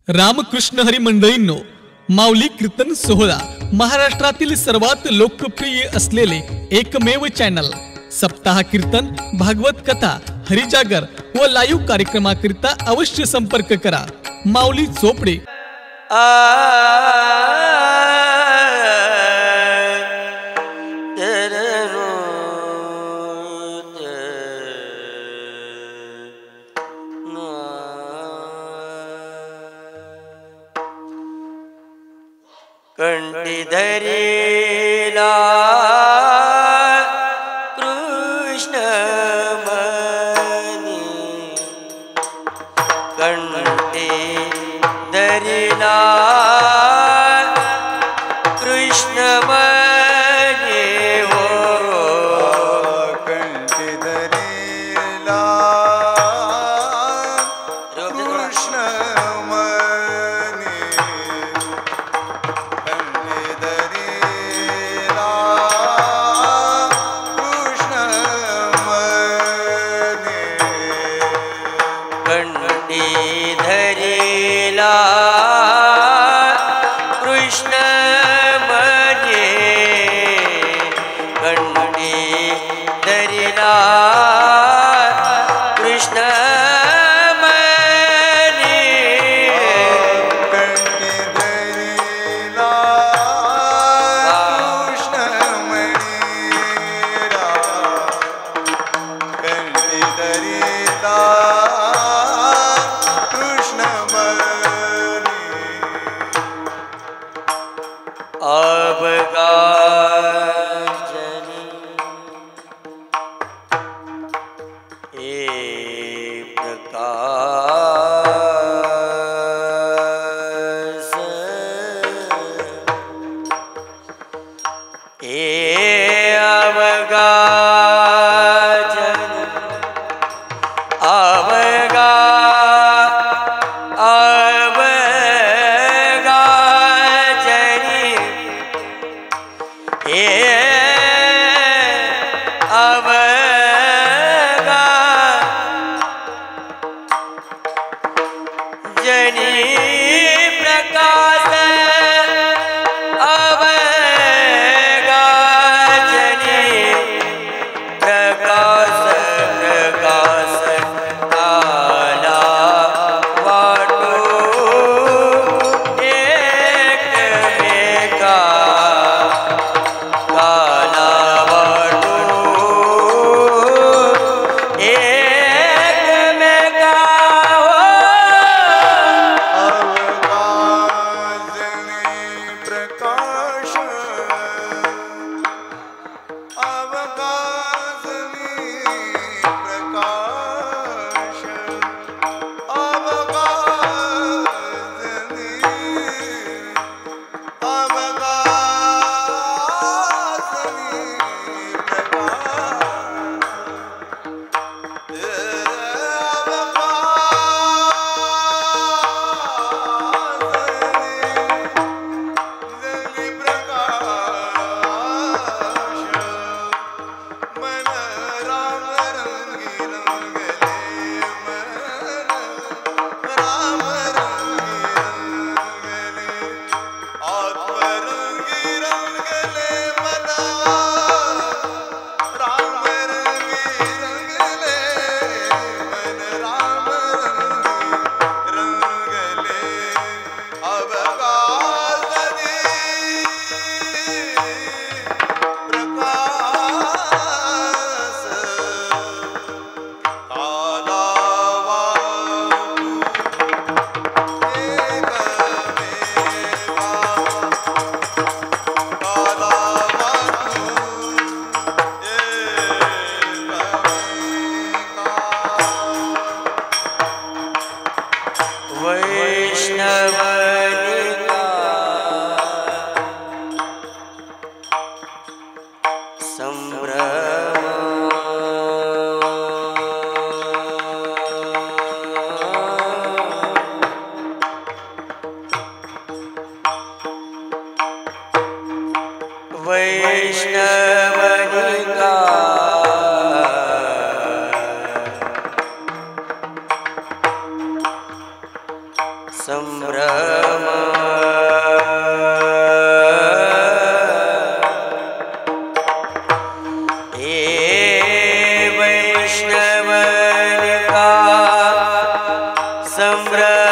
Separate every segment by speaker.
Speaker 1: रामकृष्ण हरी मंडळींनो, माऊली कीर्तन सोहळा महाराष्ट्रातील सर्वात लोकप्रिय असलेले एकमेव चॅनल सप्ताह कीर्तन, भागवत कथा, हरिजागर व लाईव्ह कार्यक्रमाकरिता अवश्य संपर्क करा. माऊली चोपडे.
Speaker 2: कंठी धरिला कृष्ण मनी, कंठी धरिला कृष्ण मनी हो,
Speaker 3: कंठी धरिला कृष्ण
Speaker 2: संभ्रम वैष्णवनिका संभ्रम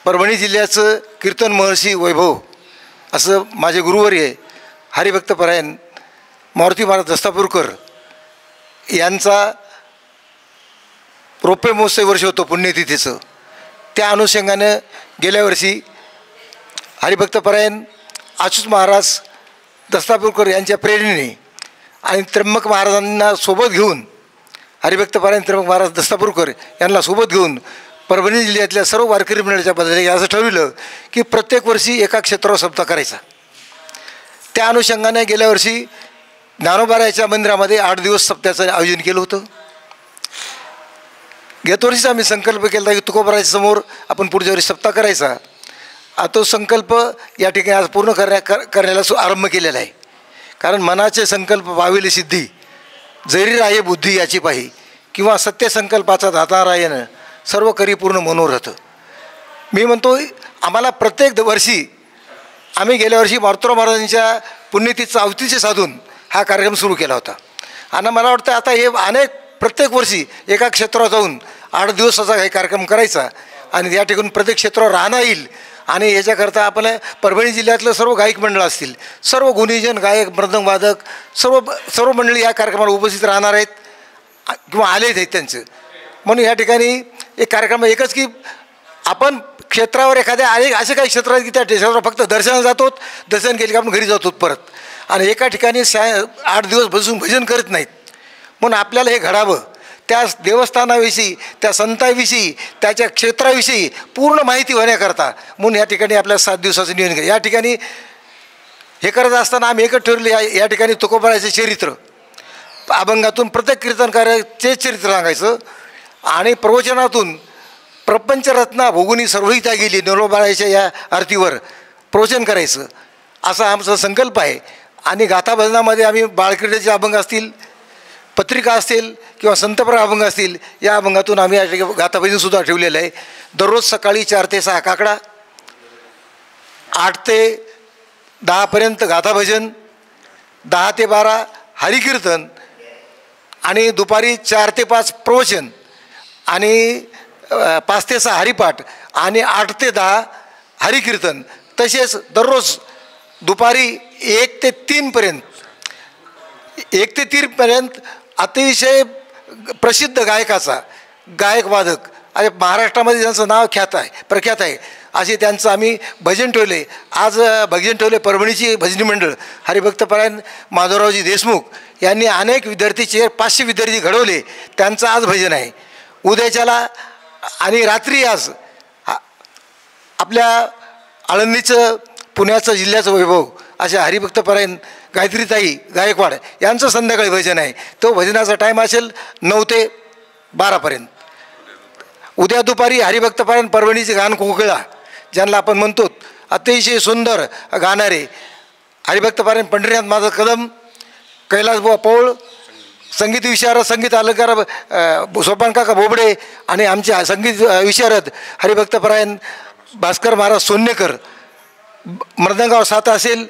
Speaker 4: परभणी जिल्ह्याचं कीर्तन महर्षी वैभव असं माझे गुरुवर्य हरिभक्तपरायण मारुती महाराज दस्तापूरकर यांचा रौप्य महोत्सव वर्ष होतं पुण्यतिथीचं. त्या अनुषंगानं गेल्या वर्षी हरिभक्तपरायण अच्युत महाराज दस्तापूरकर यांच्या प्रेरणेने आणि त्र्यंबक महाराजांना सोबत घेऊन हरिभक्तपरायण त्र्यंबक महाराज दस्तापूरकर यांना सोबत घेऊन परभणी जिल्ह्यातल्या सर्व वारकरी मंडळाच्या बदले असं ठरविलं की प्रत्येक वर्षी एका क्षेत्रावर सप्ताह करायचा. त्या अनुषंगाने गेल्या वर्षी ज्ञानोबारायाच्या मंदिरामध्ये 8 दिवस सप्त्याचं आयोजन केलं होतं. गेल्या वर्षीच आम्ही संकल्प केला की तुकोबारायाच्या समोर आपण पुढच्या वर्षी सप्ताह करायचा. तो संकल्प या ठिकाणी आज पूर्ण करण्याला आरंभ केलेला आहे. कारण मनाचे संकल्प पाविले सिद्धी, जैरी राये बुद्धी याची पाही, किंवा सत्यसंकल्पाचा दाता रायनं सर्व करी पूर्ण मनोरथ. मी म्हणतो आम्हाला प्रत्येक वर्षी आम्ही गेल्या वर्षी मारुतीराव महाराजांच्या पुण्यतिथीचं अवतीचे साधून हा कार्यक्रम सुरू केला होता. आणि मला वाटतं आता हे प्रत्येक वर्षी एका क्षेत्रावर जाऊन 8 दिवसाचा हे कार्यक्रम करायचा आणि या ठिकाणी प्रत्येक क्षेत्रावर राहता येईल. आणि याच्याकरता आपल्या परभणी जिल्ह्यातलं सर्व गायक मंडळ असतील, सर्व गुणीजन गायक मृदंगवादक सर्व मंडळी या कार्यक्रमाला उपस्थित राहणार आहेत किंवा आलेच आहेत त्यांचं. म्हणून या ठिकाणी एक कार्यक्रम एकच की आपण क्षेत्रावर एखाद्या असे काही क्षेत्र आहेत की त्या क्षेत्रावर फक्त दर्शनाला जातो, दर्शन केले की आपण घरी जातो परत, आणि एका ठिकाणी 8 दिवस बसून भजन करत नाहीत. म्हणून आपल्याला हे घडावं, त्या देवस्थानाविषयी, त्या संतांविषयी, त्याच्या क्षेत्राविषयी पूर्ण माहिती होण्याकरता म्हणून या ठिकाणी आपल्याला 7 दिवसाचं नियोजन केलं. या ठिकाणी हे करत असताना आम्ही एकच ठरवलं, या ठिकाणी तुकोबारायाचे चरित्र अभंगातून प्रत्येक कीर्तनकार्याचे चरित्र सांगायचं आणि प्रवचनातून प्रपंचरत्ना भोगुनी सर्वहिता गेली नरोबारायाच्या या आरतीवर प्रवचन करायचं असा आमचा संकल्प आहे. आणि गाथाभजनामध्ये आम्ही बाळक्रीडेचे अभंग असतील, पत्रिका असतील किंवा संतप्राय अभंग असतील, या अभंगातून आम्ही या ठिकाणी गाथाभजनसुद्धा ठेवलेलं आहे. दररोज सकाळी 4 ते 6 काकडा, 8 ते 10 गाथाभजन, 10 ते 12 हरिकीर्तन आणि दुपारी 4 ते 5 प्रवचन आणि 5 ते 6 हरिपाठ आणि 8 ते 10 हरिकीर्तन. तसेच दररोज दुपारी 1 ते 3 1 ते 3 अतिशय प्रसिद्ध गायकाचा गायकवादक आणि महाराष्ट्रामध्ये ज्यांचं नाव प्रख्यात आहे असे त्यांचं आम्ही भजन ठेवले. आज भजन ठेवले परभणीची भजनी मंडळ हरिभक्तपरायण माधवरावजी देशमुख यांनी अनेक विद्यार्थी 500 विद्यार्थी घडवले. त्यांचं आज भजन आहे. उद्याच्याला आणि रात्री आज आपल्या आळंदीचं पुण्याचं जिल्ह्याचं वैभव अशा हरिभक्तपरायण गायत्रीताई गायकवाड यांचं संध्याकाळी भजन आहे. तो भजनाचा टाईम असेल 9 ते 12. उद्या दुपारी हरिभक्तपरायण परभणीचे गान कोकिळा ज्यांना आपण म्हणतो अतिशय सुंदर गाणारे हरिभक्तपरायण पंढरीनाथ माझा कदम, कैलासबुवा पौळ, संगीत विशारद संगीत अलंकार सोपानकाका बोबडे आणि आमचे संगीत विशारद हरिभक्तपरायण भास्कर महाराज सोन्नेकर, मृदंगावर 7 असेल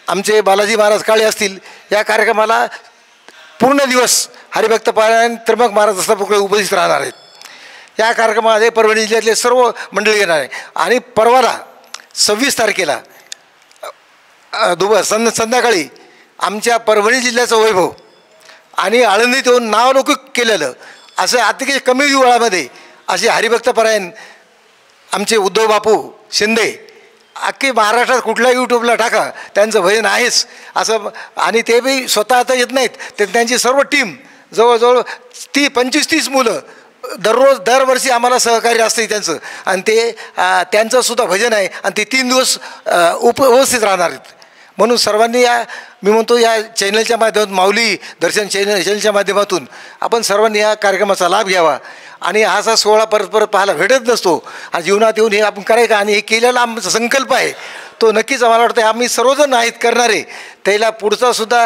Speaker 4: आमचे बालाजी महाराज काळे असतील. या कार्यक्रमाला पूर्ण दिवस हरिभक्तपरायण त्र्यंबक महाराज दस्तापूरकर उपस्थित राहणार आहेत. या कार्यक्रमामध्ये परभणी जिल्ह्यातले सर्व मंडळी येणार आहे. आणि परवाला 26 तारखेला संध्याकाळी आमच्या परभणी जिल्ह्याचं वैभव आणि आळंदीत येऊन नावलौकिक केलेलं असं अतिशय कमी वेळामध्ये असे हरिभक्तपरायण आमचे उद्धव बापू शिंदे अख्खी महाराष्ट्रात कुठल्या यूट्यूबला टाका त्यांचं भजन आहेच असं. आणि ते बी स्वतः आता येत नाहीत, ते त्यांची सर्व टीम जवळजवळ 25-30 मुलं दरवर्षी आम्हाला सहकार्य असते त्यांचं. आणि ते त्यांचंसुद्धा भजन आहे आणि ते 3 दिवस उपस्थित राहणार आहेत. म्हणून सर्वांनी मी म्हणतो या चॅनलच्या माध्यमातून माऊली दर्शन चॅनलच्या माध्यमातून आपण सर्वांनी या कार्यक्रमाचा लाभ घ्यावा. आणि असा सोहळा परत पाहायला भेटत नसतो आणि जीवनात येऊन हे आपण करायचं. आणि हे केलेला आमचा संकल्प आहे तो नक्कीच आम्हाला वाटतं आम्ही सर्वजण आहेत करणारे त्याला पुढचा सुद्धा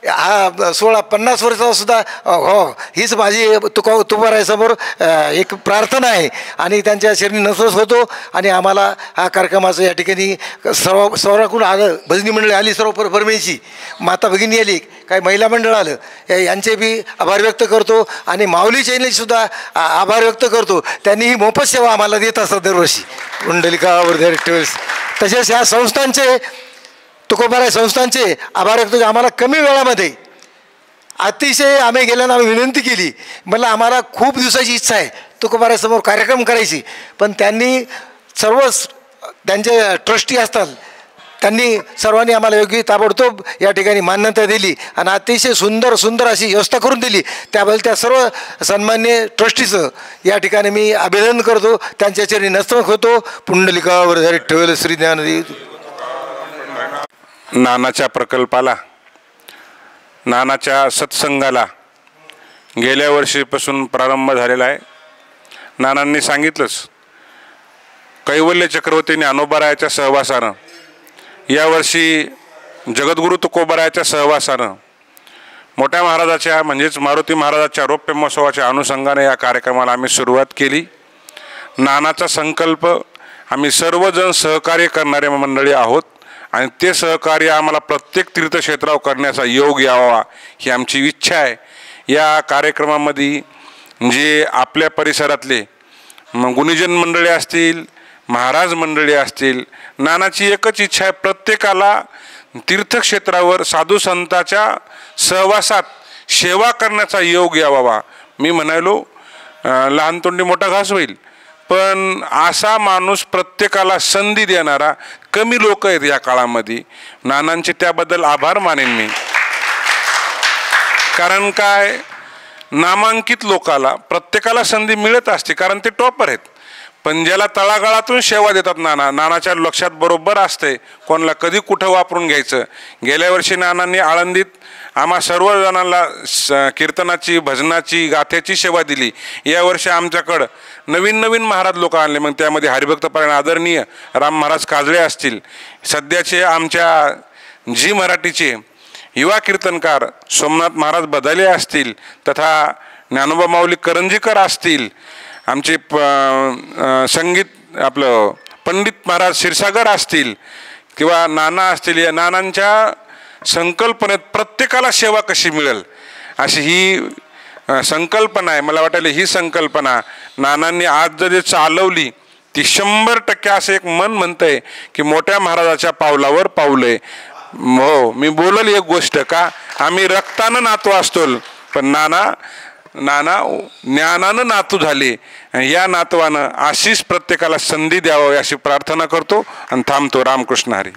Speaker 4: हा 50 वर्षाचा सुद्धा हो हीच माझी तुकोबारायासमोर एक प्रार्थना आहे आणि त्यांच्या शरीर नसरस होतो. आणि आम्हाला हा कार्यक्रमाचं या ठिकाणी सर्वांकडून आलं, भजनी मंडळी आली, सर्व परमेची माता भगिनी आली, काही महिला मंडळ आलं, यांचे बी आभार व्यक्त करतो. आणि माऊली चॅनलसुद्धा आभार व्यक्त करतो. त्यांनी ही मोफत सेवा आम्हाला देत असतात दरवर्षी कुंडलिका वर्धे ट्रॅव्हल्स. तसेच ह्या संस्थांचे तुकोबाराय संस्थांचे आभार व्यक्त. आम्हाला कमी वेळामध्ये अतिशय आम्ही गेल्यानं आम्ही विनंती केली, मला आम्हाला खूप दिवसाची इच्छा आहे तुकोबारायासमोर कार्यक्रम करायची, पण त्यांनी सर्व त्यांचे ट्रस्टी असतात त्यांनी सर्वांनी आम्हाला योग्य ताबडतोब या ठिकाणी मान्यता दिली आणि अतिशय सुंदर अशी व्यवस्था करून दिली. त्याबद्दल त्या सर्व सन्मान्य ट्रस्टीचं या ठिकाणी मी अभिनंदन करतो, त्यांच्या चरणी नतमस्तक होतो. पुंडलिका वर्धे ट्रॅव्हल्स श्री ज्ञानदेव.
Speaker 5: नानाच्या प्रकल्पाला, नानाच्या सत्संगाला गेल्या वर्षीपासून प्रारंभ झालेला आहे. नानांनी सांगितलंच, कैवल्य चक्रवर्ती ज्ञानोबारायाच्या सहवासानं, यावर्षी जगद्गुरू तुकोबारायाच्या सहवासानं मोठ्या महाराजाच्या म्हणजेच मारुती महाराजाच्या रौप्य महोत्सवाच्या अनुषंगाने या कार्यक्रमाला आम्ही सुरुवात केली. नानाचा संकल्प, आम्ही सर्वजण सहकार्य करणारे मंडळी आहोत आणि ते सहकार्य आम्हाला प्रत्येक तीर्थक्षेत्रावर करण्याचा योग यावा ही आमची इच्छा आहे. या कार्यक्रमामध्ये जे आपल्या परिसरातले गुणीजन मंडळी असतील, महाराज मंडळी असतील, नानाची एकच इच्छा आहे, प्रत्येकाला तीर्थक्षेत्रावर साधू संतांच्या सहवासात सेवा करण्याचा योग यावा. मी म्हणालो लहान तोंडी मोठा घास होईल, पण असा माणूस प्रत्येकाला संधी देणारा कमी लोक आहेत या काळामध्ये. नानांचे त्याबद्दल आभार मानेन मी. कारण काय, नामांकित लोकाला प्रत्येकाला संधी मिळत असते कारण ते टॉपर आहेत, पण ज्याला तळागाळातून सेवा देतात नानाच्या लक्षात बरोबर असते कोणाला कधी कुठं वापरून घ्यायचं. गेल्या वर्षी नानांनी आळंदीत आम्हा सर्वजणांना कीर्तनाची, भजनाची, गाथ्याची सेवा दिली. यावर्षी आमच्याकडं नवीन महाराज लोक आणले. मग त्यामध्ये हरिभक्तपरायण आदरणीय राम महाराज काजळे असतील, सध्याचे आमच्या जी मराठीचे युवा कीर्तनकार सोमनाथ महाराज बदाले असतील, तथा ज्ञानोबा माऊली करंजीकर असतील, आमचे संगीत आपलं पंडित महाराज क्षीरसागर असतील किंवा नाना असतील. या नानांच्या संकल्पनेत प्रत्येकाला सेवा कशी मिळेल अशी ही संकल्पना आहे. मला वाटायला ही संकल्पना नानांनी आज जर चालवली ती 100% असं एक मन म्हणतंय की मोठ्या महाराजाच्या पावलावर पावलंय. हो, मी बोलल एक गोष्ट का, आम्ही रक्तानं नातू असतो, पण नाना ज्ञानानं नातू झाले. या नातवानं अशीच प्रत्येकाला संधी द्यावी अशी प्रार्थना करतो आणि थांबतो. रामकृष्ण हरी.